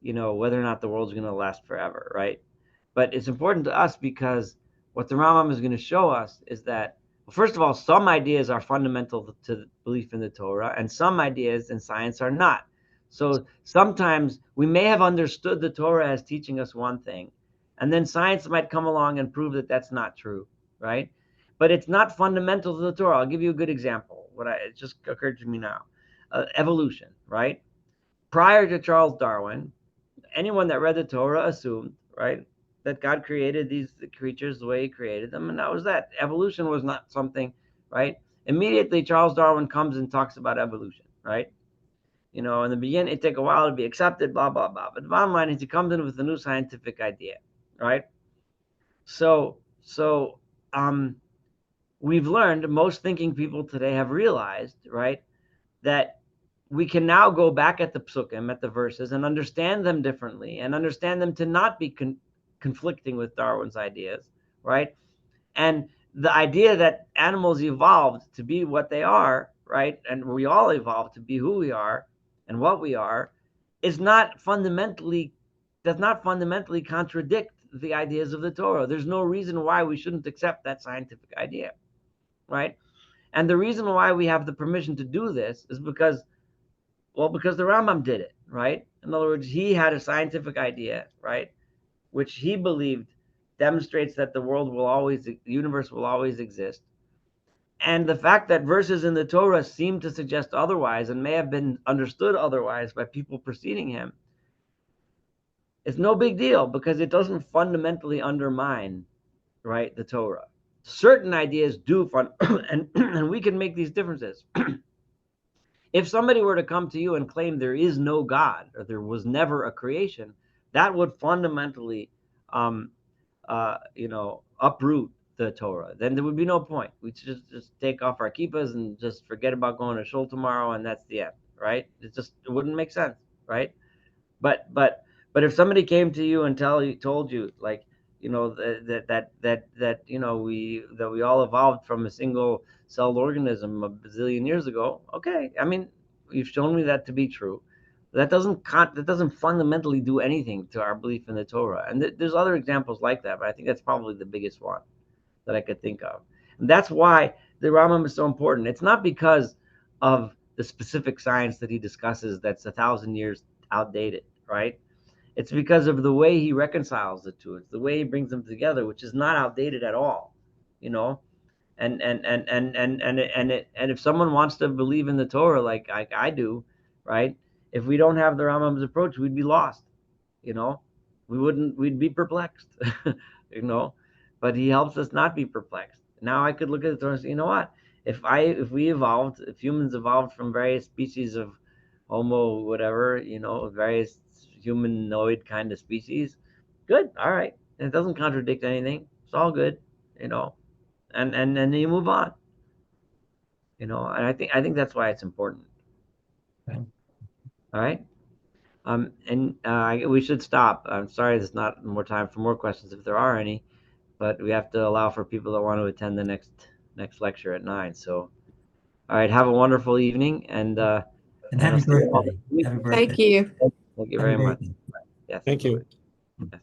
whether or not the world's going to last forever, right? But it's important to us because what the Rambam is going to show us is that, well, first of all, some ideas are fundamental to the belief in the Torah, and some ideas in science are not. So sometimes we may have understood the Torah as teaching us one thing, and then science might come along and prove that that's not true, right? But it's not fundamental to the Torah. I'll give you a good example. It just occurred to me now. Evolution, right? Prior to Charles Darwin, anyone that read the Torah assumed, right, that God created these creatures the way he created them, and that was that. Evolution was not something, right? Immediately, Charles Darwin comes and talks about evolution, right? In the beginning, it take a while to be accepted, blah, blah, blah. But the bottom line is he comes in with a new scientific idea, right? So we've learned, most thinking people today have realized, right, that we can now go back at the psukim, at the verses, and understand them differently, and understand them to not be conflicting with Darwin's ideas, right? And the idea that animals evolved to be what they are, right, and we all evolved to be who we are and what we are, does not fundamentally contradict the ideas of the Torah. There's no reason why we shouldn't accept that scientific idea, right? And the reason why we have the permission to do this is because the Rambam did it, right? In other words, he had a scientific idea, right, which he believed demonstrates that the universe will always exist. And the fact that verses in the Torah seem to suggest otherwise and may have been understood otherwise by people preceding him is no big deal, because it doesn't fundamentally undermine, right, the Torah. Certain ideas do and we can make these differences. If somebody were to come to you and claim there is no God, or there was never a creation, that would fundamentally, uproot the Torah. Then there would be no point. We'd just take off our kippahs and just forget about going to shul tomorrow, and that's the end, right? It wouldn't make sense, right? But if somebody came to you and told you, like, that we all evolved from a single celled organism a bazillion years ago. Okay, I mean, you've shown me that to be true. That doesn't fundamentally do anything to our belief in the Torah. And there's other examples like that, but I think that's probably the biggest one that I could think of. And that's why the Rambam is so important. It's not because of the specific science that he discusses that's 1,000 years outdated, right? It's because of the way he reconciles the two. It's the way he brings them together, which is not outdated at all, And if someone wants to believe in the Torah like I do, right? If we don't have the Rambam's approach, we'd be lost, we'd be perplexed, But he helps us not be perplexed. Now I could look at the Torah and say, you know what? If humans evolved from various species of Homo, whatever, various humanoid kind of species, good, all right. It doesn't contradict anything. It's all good, and then you move on, and I think that's why it's important.
Okay.
All right. We should stop. I'm sorry there's not more time for more questions if there are any, but we have to allow for people that want to attend the next lecture at 9. So, all right, have a wonderful evening, and
happy birthday. Happy birthday.
Thank you.
Thank you very much. Yes.
Thank you.
Yes.